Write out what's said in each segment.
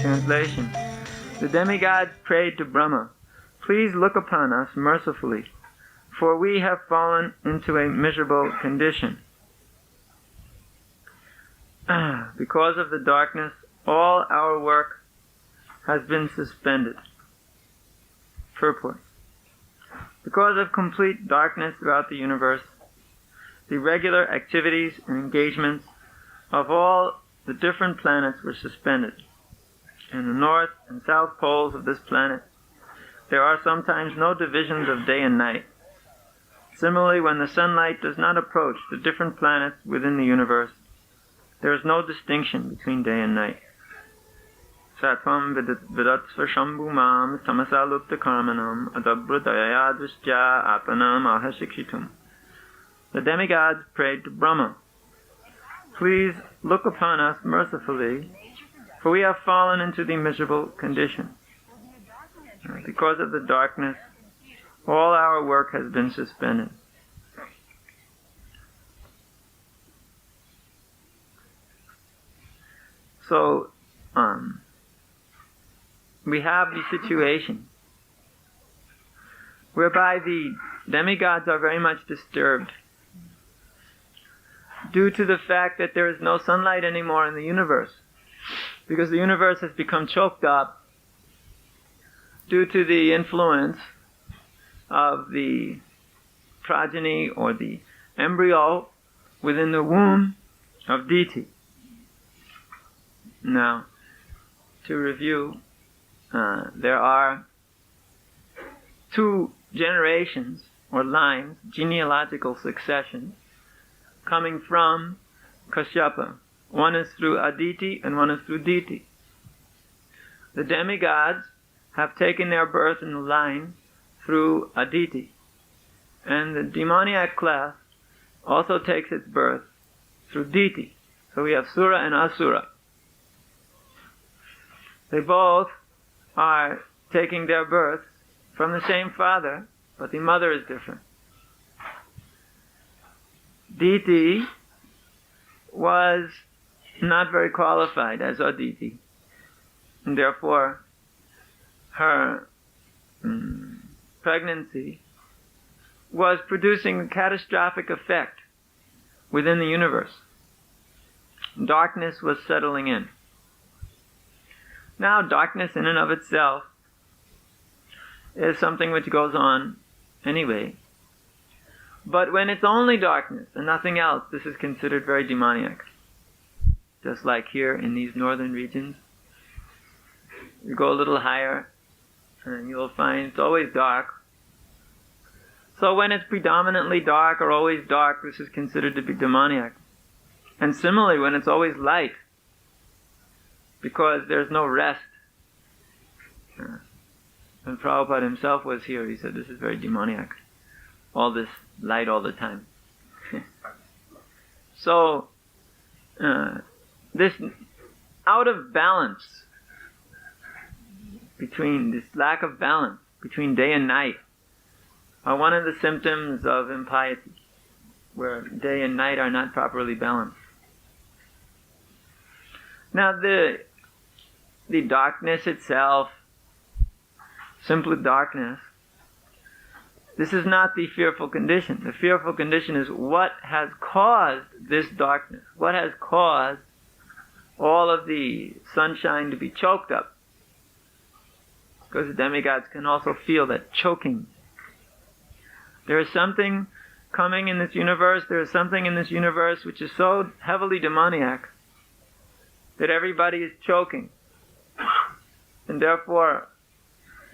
Translation. The demigods prayed to Brahma, "Please look upon us mercifully, for we have fallen into a miserable condition. Because of the darkness, all our work has been suspended." Purport. Because of complete darkness throughout the universe, the regular activities and engagements of all the different planets were suspended. In the north and south poles of this planet, there are sometimes no divisions of day and night. Similarly, when the sunlight does not approach the different planets within the universe, there is no distinction between day and night. Satvam vidatsva shambhu mam tamasa lupta karmanam adabrudaya drisya apanam ahashikshitum. The demigods prayed to Brahma, "Please look upon us mercifully, for we have fallen into the miserable condition. Because of the darkness, all our work has been suspended." So, we have the situation whereby the demigods are very much disturbed due to the fact that there is no sunlight anymore in the universe, because the universe has become choked up due to the influence of the progeny or the embryo within the womb of deity. Now, to review, there are two generations or lines, genealogical succession, coming from Kashyapa. One is through Aditi and one is through Diti. The demigods have taken their birth in the line through Aditi. And the demoniac class also takes its birth through Diti. So we have Sura and Asura. They both are taking their birth from the same father, but the mother is different. Diti was not very qualified as Aditi, and therefore her pregnancy was producing a catastrophic effect within the universe. Darkness was settling in. Now, darkness in and of itself is something which goes on anyway. But when it's only darkness and nothing else, this is considered very demoniac. Just like here in these northern regions. You go a little higher and you'll find it's always dark. So when it's predominantly dark or always dark, this is considered to be demoniac. And similarly, when it's always light, because there's no rest. When Prabhupada himself was here, he said, this is very demoniac. All this light all the time. So, this out of balance this lack of balance between day and night are one of the symptoms of impiety, where day and night are not properly balanced. Now the darkness itself, simply darkness, this is not the fearful condition. The fearful condition is what has caused this darkness, what has caused all of the sunshine to be choked up. Because the demigods can also feel that choking. There is something coming in this universe, there is something in this universe which is so heavily demoniac that everybody is choking. And therefore,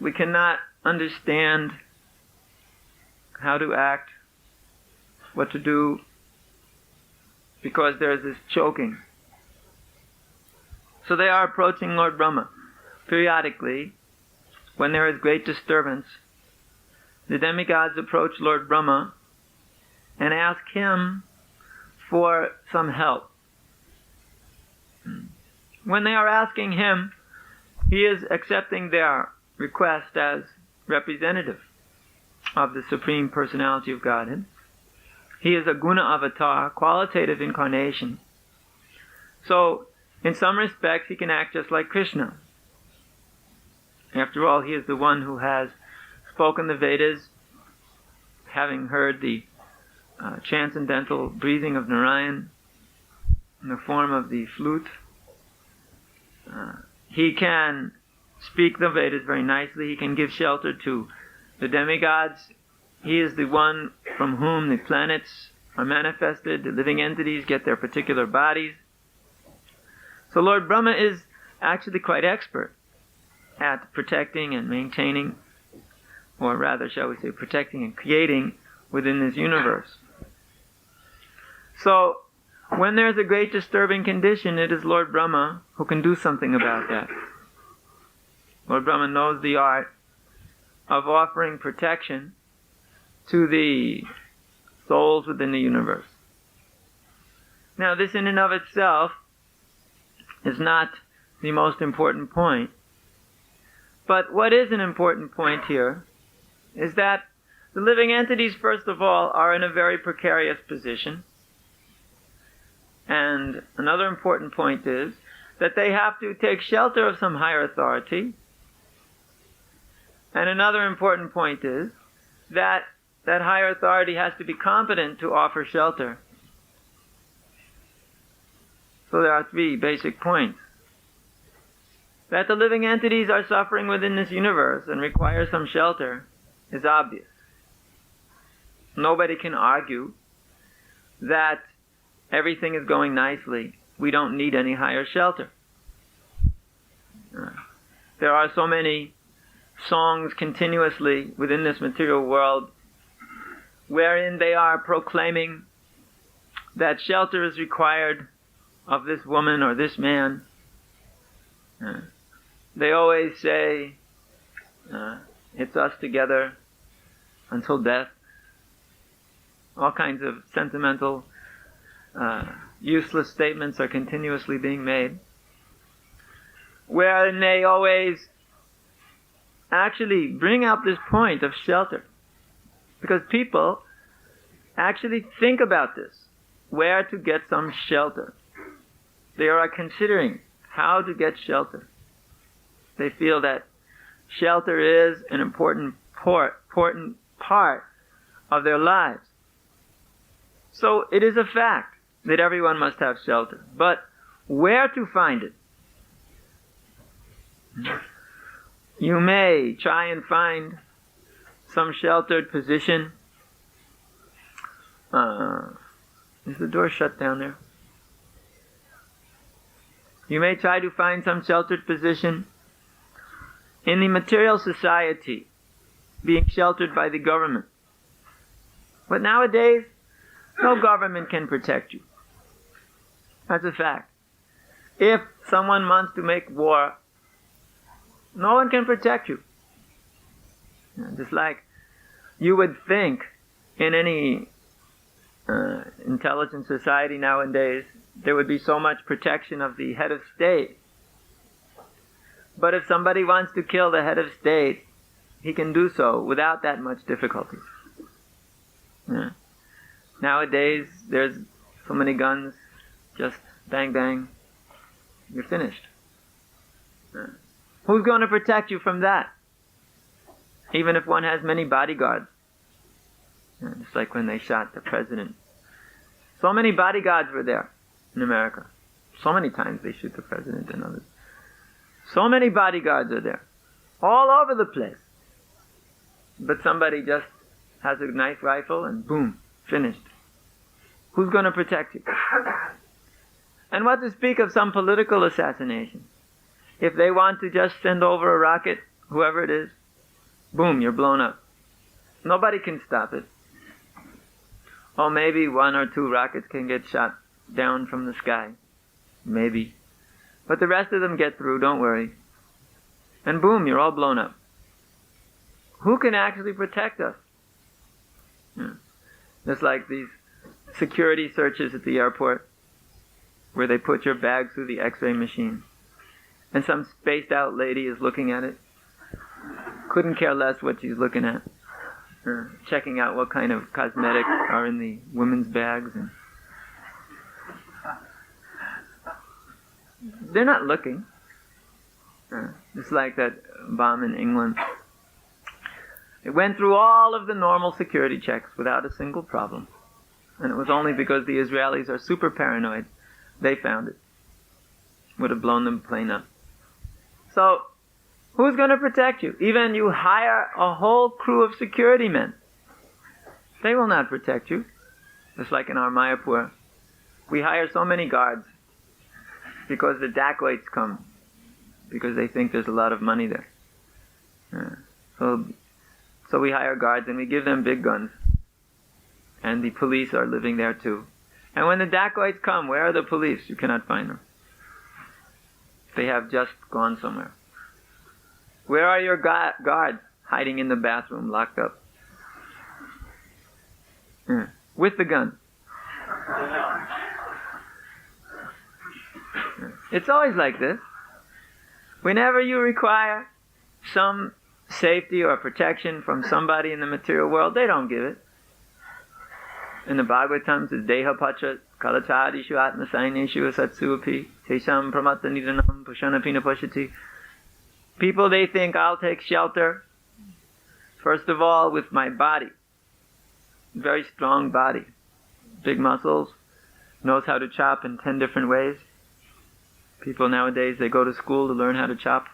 we cannot understand how to act, what to do, because there is this choking. So they are approaching Lord Brahma. Periodically, when there is great disturbance, the demigods approach Lord Brahma and ask him for some help. When they are asking him, he is accepting their request as representative of the Supreme Personality of Godhead. He is a guna avatar, qualitative incarnation. So, in some respects, he can act just like Krishna. After all, he is the one who has spoken the Vedas, having heard the transcendental breathing of Narayan in the form of the flute. He can speak the Vedas very nicely. He can give shelter to the demigods. He is the one from whom the planets are manifested. The living entities get their particular bodies. So Lord Brahma is actually quite expert at protecting and maintaining, or rather, shall we say, protecting and creating within this universe. So, when there's a great disturbing condition, it is Lord Brahma who can do something about that. Lord Brahma knows the art of offering protection to the souls within the universe. Now, this in and of itself is not the most important point. But what is an important point here is that the living entities, first of all, are in a very precarious position. And another important point is that they have to take shelter of some higher authority. And another important point is that that higher authority has to be competent to offer shelter. So there are three basic points. That the living entities are suffering within this universe and require some shelter is obvious. Nobody can argue that everything is going nicely. We don't need any higher shelter. There are so many songs continuously within this material world wherein they are proclaiming that shelter is required of this woman or this man. They always say, it's us together until death. All kinds of sentimental, useless statements are continuously being made, wherein they always actually bring out this point of shelter. Because people actually think about this, where to get some shelter. They are considering how to get shelter. They feel that shelter is an important part of their lives. So it is a fact that everyone must have shelter. But where to find it? You may try and find some sheltered position. Is the door shut down there? You may try to find some sheltered position in the material society, being sheltered by the government. But nowadays, no government can protect you. That's a fact. If someone wants to make war, no one can protect you. Just like you would think in any intelligent society nowadays, there would be so much protection of the head of state. But if somebody wants to kill the head of state, he can do so without that much difficulty. Yeah. Nowadays, there's so many guns, just bang, bang, you're finished. Yeah. Who's going to protect you from that? Even if one has many bodyguards. Yeah, just like when they shot the president. So many bodyguards were there in America. So many times they shoot the president and others. So many bodyguards are there. All over the place. But somebody just has a nice rifle and boom, finished. Who's going to protect you? And what to speak of some political assassination? If they want to just send over a rocket, whoever it is, boom, you're blown up. Nobody can stop it. Or maybe one or two rockets can get shot down from the sky. Maybe. But the rest of them get through, don't worry. And boom, you're all blown up. Who can actually protect us? Yeah. Just like these security searches at the airport, where they put your bag through the x-ray machine. And some spaced out lady is looking at it. Couldn't care less what she's looking at. Or checking out what kind of cosmetics are in the women's bags. And they're not looking. It's like that bomb in England. It went through all of the normal security checks without a single problem. And it was only because the Israelis are super paranoid they found it. Would have blown the plane up. So, who's going to protect you? Even you hire a whole crew of security men. They will not protect you. Just like in our Mayapur. We hire so many guards because the dacoits come. Because they think there's a lot of money there. So we hire guards and we give them big guns. And the police are living there too. And when the dacoits come, where are the police? You cannot find them. They have just gone somewhere. Where are your guards? Hiding in the bathroom, locked up. With the gun. It's always like this. Whenever you require some safety or protection from somebody in the material world, they don't give it. In the Bhagavatam, it says, Deha pacha kalachadishu atmasaineshu asatsuapi tesham pramata nidanam pushanapina pashati. People, they think I'll take shelter, first of all, with my body. Very strong body. Big muscles. Knows how to chop in 10 different ways. People nowadays, they go to school to learn how to chop.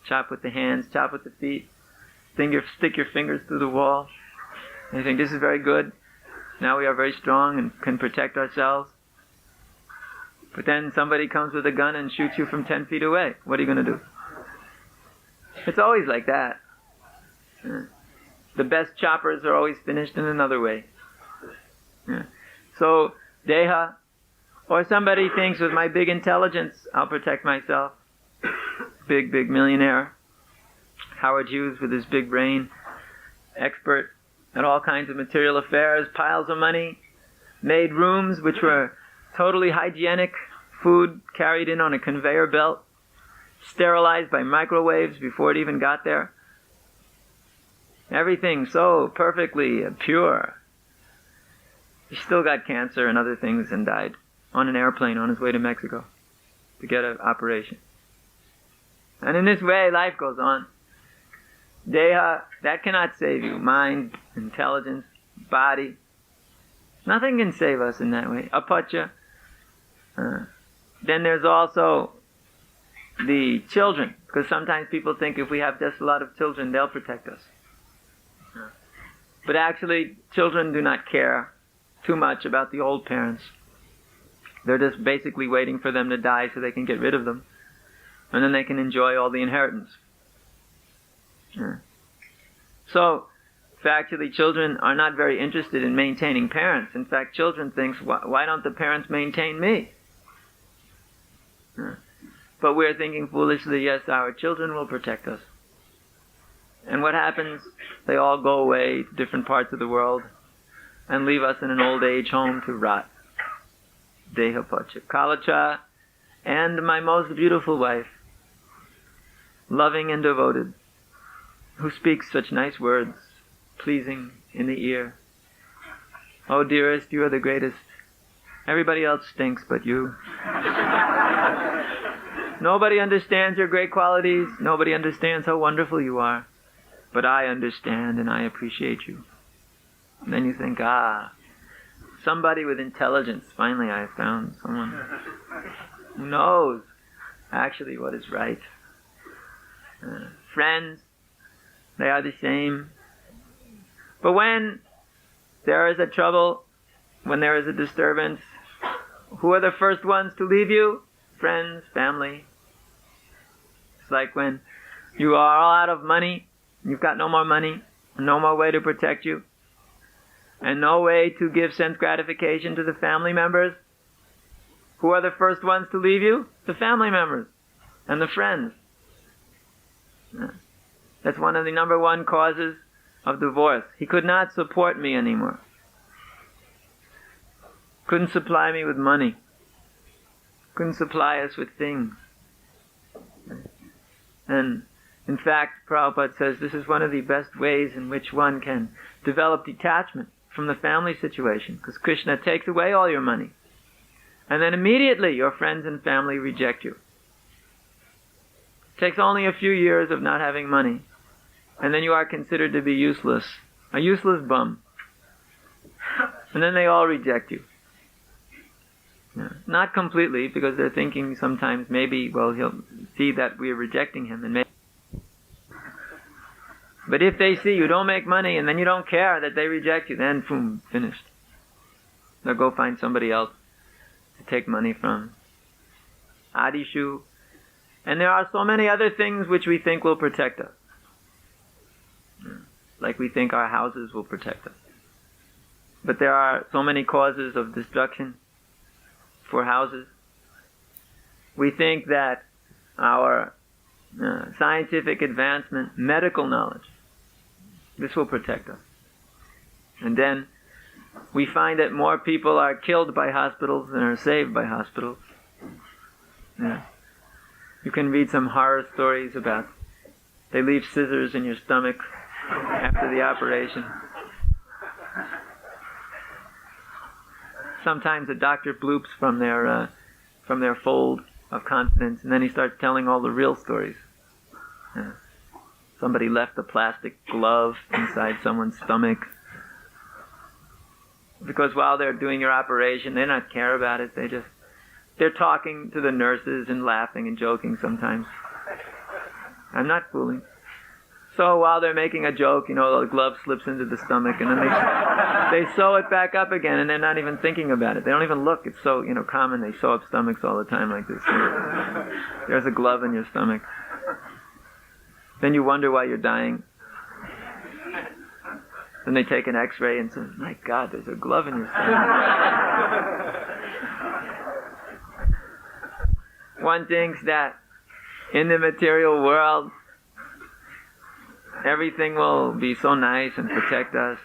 Chop with the hands, chop with the feet. Stick your fingers through the wall. They think this is very good. Now we are very strong and can protect ourselves. But then somebody comes with a gun and shoots you from 10 feet away. What are you going to do? It's always like that. The best choppers are always finished in another way. So, Deha, or somebody thinks with my big intelligence, I'll protect myself. Big millionaire. Howard Hughes with his big brain. Expert at all kinds of material affairs, piles of money. Made rooms which were totally hygienic. Food carried in on a conveyor belt. Sterilized by microwaves before it even got there. Everything so perfectly pure. He still got cancer and other things and died on an airplane on his way to Mexico to get an operation. And in this way, life goes on. Deha, that cannot save you. Mind, intelligence, body. Nothing can save us in that way. Apacha. Then there's also the children. Because sometimes people think if we have just a lot of children, they'll protect us. But actually, children do not care too much about the old parents. They're just basically waiting for them to die so they can get rid of them. And then they can enjoy all the inheritance. So, actually, children are not very interested in maintaining parents. In fact, children think, why don't the parents maintain me? But we're thinking foolishly, yes, our children will protect us. And what happens? They all go away to different parts of the world and leave us in an old age home to rot. Deha pacha. Kalacha, and my most beautiful wife, loving and devoted, who speaks such nice words, pleasing in the ear. Oh dearest, you are the greatest. Everybody else stinks but you. Nobody understands your great qualities. Nobody understands how wonderful you are. But I understand and I appreciate you. And then you think, somebody with intelligence. Finally I have found someone who knows actually what is right. Friends, they are the same. But when there is a trouble, when there is a disturbance, who are the first ones to leave you? Friends, family. It's like when you are all out of money, you've got no more money, no more way to protect you, and no way to give sense gratification to the family members. Who are the first ones to leave you? The family members and the friends. That's one of the number one causes of divorce. He could not support me anymore. Couldn't supply me with money. Couldn't supply us with things. And in fact, Prabhupada says this is one of the best ways in which one can develop detachment from the family situation. Because Krishna takes away all your money. And then immediately your friends and family reject you. Takes only a few years of not having money, and then you are considered to be useless, a useless bum. And then they all reject you. Not completely, because they're thinking sometimes maybe, well, he'll see that we're rejecting him, and maybe. But if they see you don't make money and then you don't care that they reject you, then boom, finished. They'll go find somebody else to take money from. Adishu. And there are so many other things which we think will protect us. Like we think our houses will protect us. But there are so many causes of destruction for houses. We think that our scientific advancement, medical knowledge, this will protect us. And then we find that more people are killed by hospitals than are saved by hospitals. Yeah. You can read some horror stories about they leave scissors in your stomach after the operation. Sometimes a doctor bloops from their fold of confidence, and then he starts telling all the real stories. Yeah. Somebody left a plastic glove inside someone's stomach. Because while they're doing your operation, they don't care about it. They're talking to the nurses and laughing and joking sometimes. I'm not fooling. So while they're making a joke, the glove slips into the stomach, and then they sew it back up again, and they're not even thinking about it. They don't even look. It's so common. They sew up stomachs all the time like this. There's a glove in your stomach. Then you wonder why you're dying. Then they take an X-ray and say, "My God, there's a glove in your stomach." One thinks that in the material world, everything will be so nice and protect us.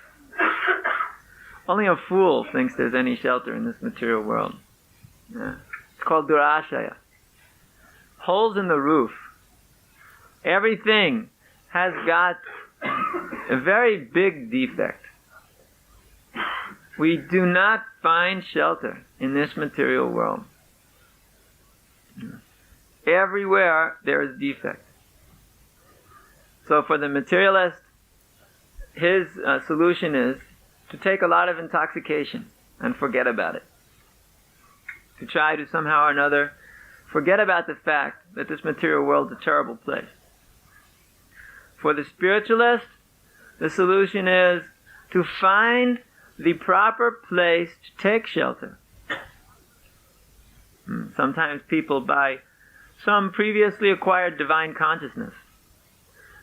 Only a fool thinks there's any shelter in this material world. Yeah. It's called durashaya. Holes in the roof. Everything has got a very big defect. We do not find shelter in this material world. Everywhere there is defect. So for the materialist, his solution is to take a lot of intoxication and forget about it. To try to somehow or another forget about the fact that this material world is a terrible place. For the spiritualist, the solution is to find the proper place to take shelter. Sometimes people, by some previously acquired divine consciousness,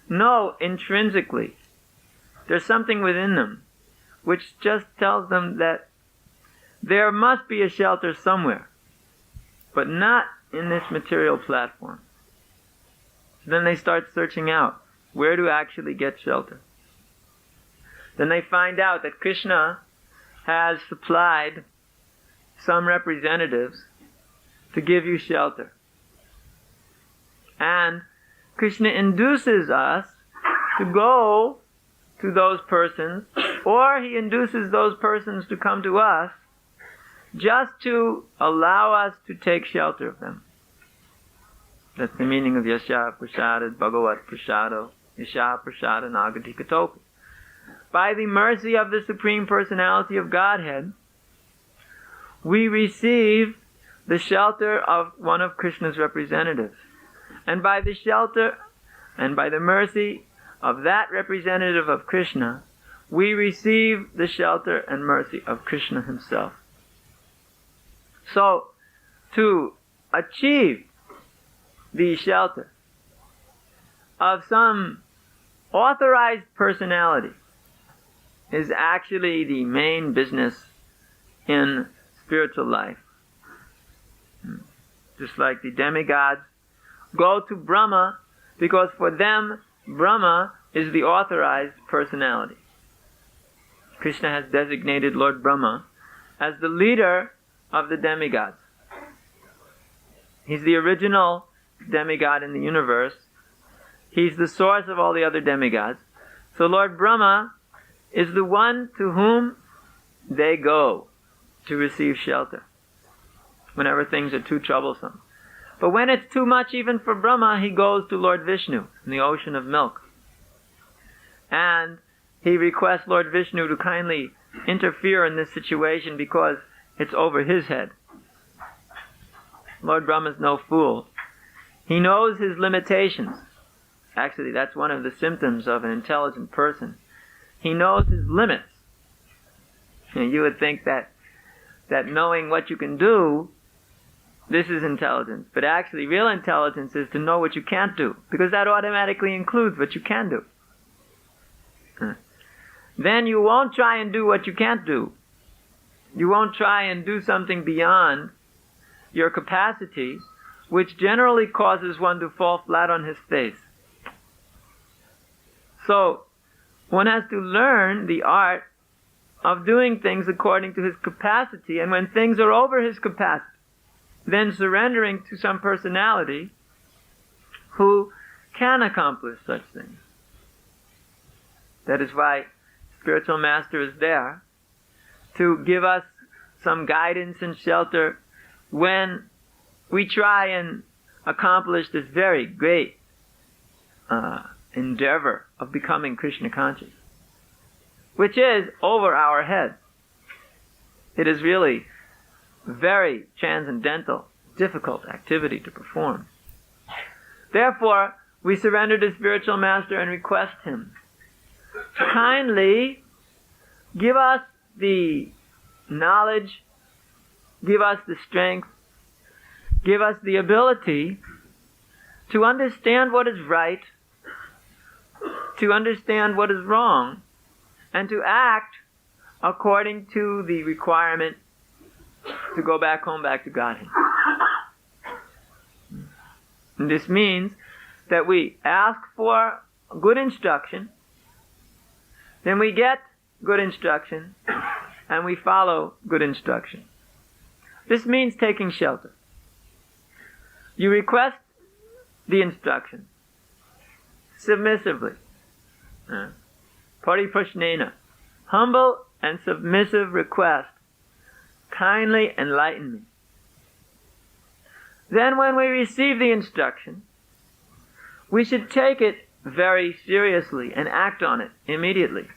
know intrinsically there's something within them which just tells them that there must be a shelter somewhere, but not in this material platform. So then they start searching out where to actually get shelter. Then they find out that Krishna has supplied some representatives to give you shelter. And Krishna induces us to go to those persons, or he induces those persons to come to us just to allow us to take shelter of them. That's the meaning of Yasha Prasada Bhagavat Prasado, Yasha Prasada Nagati Katopi. By the mercy of the Supreme Personality of Godhead, we receive the shelter of one of Krishna's representatives. And by the shelter and by the mercy of that representative of Krishna, we receive the shelter and mercy of Krishna himself. So, to achieve the shelter of some authorized personality is actually the main business in spiritual life. Just like the demigods go to Brahma because for them, Brahma is the authorized personality. Krishna has designated Lord Brahma as the leader of the demigods. He's the original demigod in the universe. He's the source of all the other demigods. So Lord Brahma is the one to whom they go to receive shelter whenever things are too troublesome. But when it's too much even for Brahma, he goes to Lord Vishnu in the ocean of milk. And he requests Lord Vishnu to kindly interfere in this situation because it's over his head. Lord Brahma's no fool. He knows his limitations. Actually, that's one of the symptoms of an intelligent person. He knows his limits. You would think that knowing what you can do, this is intelligence. But actually, real intelligence is to know what you can't do, because that automatically includes what you can do. Then you won't try and do what you can't do. You won't try and do something beyond your capacity, which generally causes one to fall flat on his face. So, one has to learn the art of doing things according to his capacity, and when things are over his capacity, then surrendering to some personality who can accomplish such things. That is why spiritual master is there, to give us some guidance and shelter when we try and accomplish this very great endeavor of becoming Krishna conscious, which is over our heads. It is really very transcendental, difficult activity to perform. Therefore, we surrender to spiritual master and request him to kindly give us the knowledge, give us the strength, give us the ability to understand what is right, to understand what is wrong, and to act according to the requirement to go back home, back to Godhead. And this means that we ask for good instruction, then we get good instruction, and we follow good instruction. This means taking shelter. You request the instruction submissively. Paripushnena. Humble and submissive request. Kindly enlighten me. Then when we receive the instruction, we should take it very seriously and act on it immediately,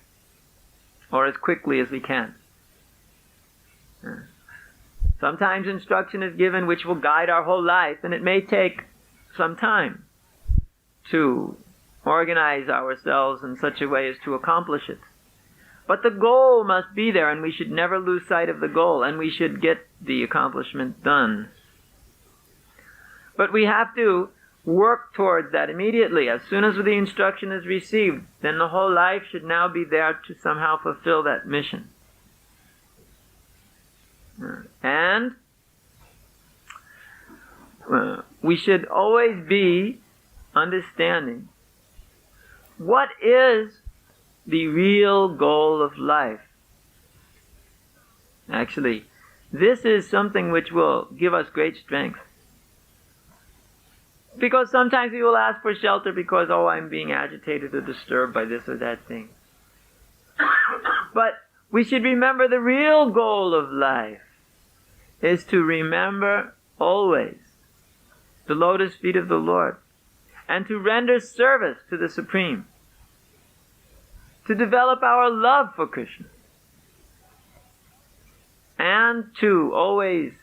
or as quickly as we can. Sometimes instruction is given which will guide our whole life, and it may take some time to organize ourselves in such a way as to accomplish it. But the goal must be there, and we should never lose sight of the goal, and we should get the accomplishment done. But we have to work towards that immediately. As soon as the instruction is received, then the whole life should now be there to somehow fulfill that mission. And we should always be understanding what is the real goal of life. Actually, this is something which will give us great strength. Because sometimes we will ask for shelter because, I'm being agitated or disturbed by this or that thing. But we should remember the real goal of life is to remember always the lotus feet of the Lord and to render service to the Supreme, to develop our love for Krishna, and to always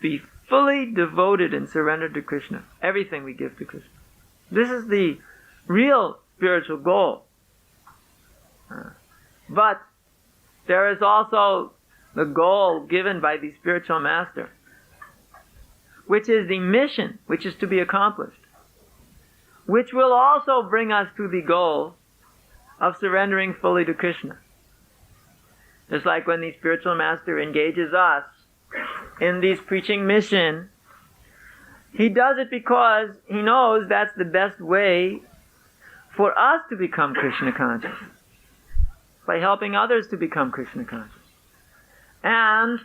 be fully devoted and surrendered to Krishna. Everything we give to Krishna. This is the real spiritual goal. But there is also the goal given by the spiritual master, which is the mission which is to be accomplished, which will also bring us to the goal of surrendering fully to Krishna. Just like when the spiritual master engages us in this preaching mission, he does it because he knows that's the best way for us to become Krishna conscious, by helping others to become Krishna conscious. And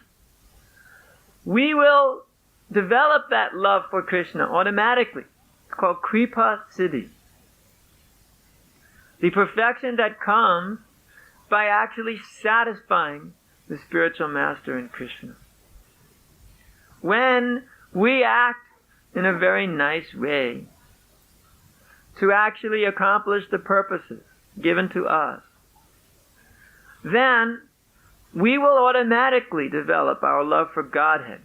we will develop that love for Krishna automatically. It's called Kripa Siddhi. The perfection that comes by actually satisfying the spiritual master in Krishna. When we act in a very nice way to actually accomplish the purposes given to us, then we will automatically develop our love for Godhead.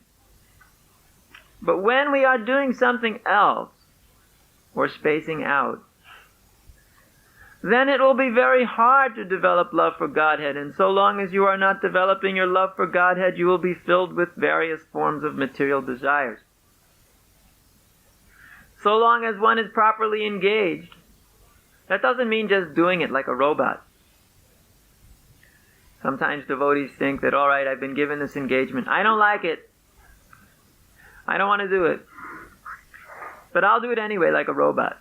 But when we are doing something else, or spacing out, then it will be very hard to develop love for Godhead. And so long as you are not developing your love for Godhead, you will be filled with various forms of material desires. So long as one is properly engaged, that doesn't mean just doing it like a robot. Sometimes devotees think that, all right, I've been given this engagement. I don't like it. I don't want to do it. But I'll do it anyway like a robot.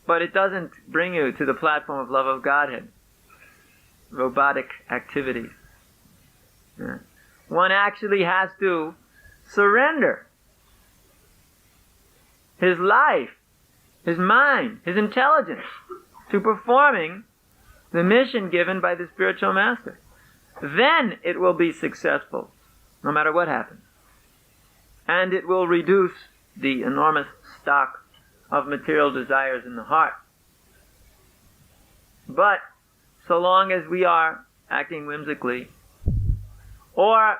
But it doesn't bring you to the platform of love of Godhead. Robotic activities. Yeah. One actually has to surrender his life, his mind, his intelligence to performing the mission given by the spiritual master. Then it will be successful, no matter what happens. And it will reduce the enormous stock of material desires in the heart. But so long as we are acting whimsically, or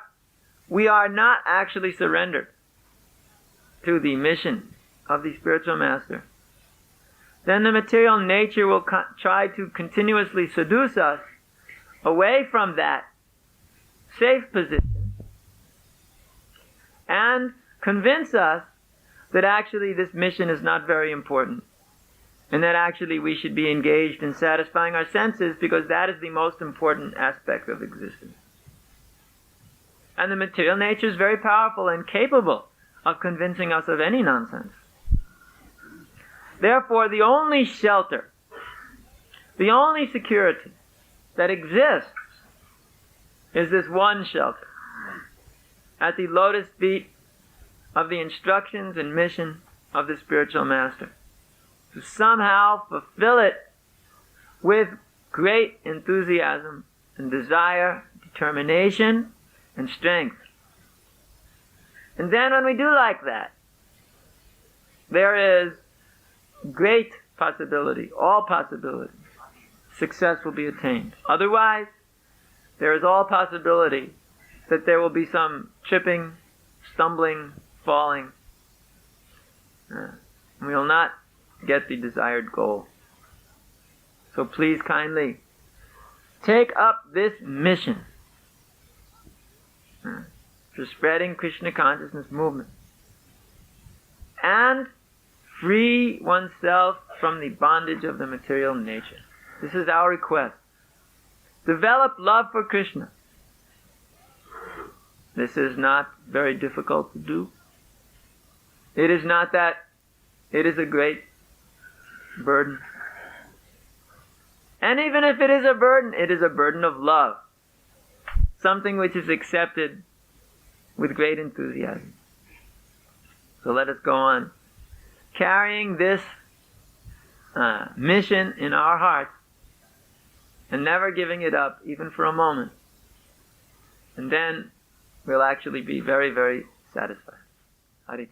we are not actually surrendered to the mission of the spiritual master, then the material nature will try to continuously seduce us away from that safe position and convince us that actually this mission is not very important, and that actually we should be engaged in satisfying our senses because that is the most important aspect of existence. And the material nature is very powerful and capable of convincing us of any nonsense. Therefore, the only shelter, the only security that exists is this one shelter at the lotus feet of the instructions and mission of the spiritual master, to somehow fulfill it with great enthusiasm and desire, determination, and strength. And then when we do like that, there is great possibility, all possibility, success will be attained. Otherwise, there is all possibility that there will be some tripping, stumbling, falling. We will not get the desired goal. So please kindly take up this mission for spreading Krishna consciousness movement and free oneself from the bondage of the material nature. This is our request. Develop love for Krishna. This is not very difficult to do. It is not that it is a great burden. And even if it is a burden of love. Something which is accepted with great enthusiasm. So let us go on carrying this mission in our hearts and never giving it up even for a moment. And then we'll actually be very, very satisfied. Harikesa.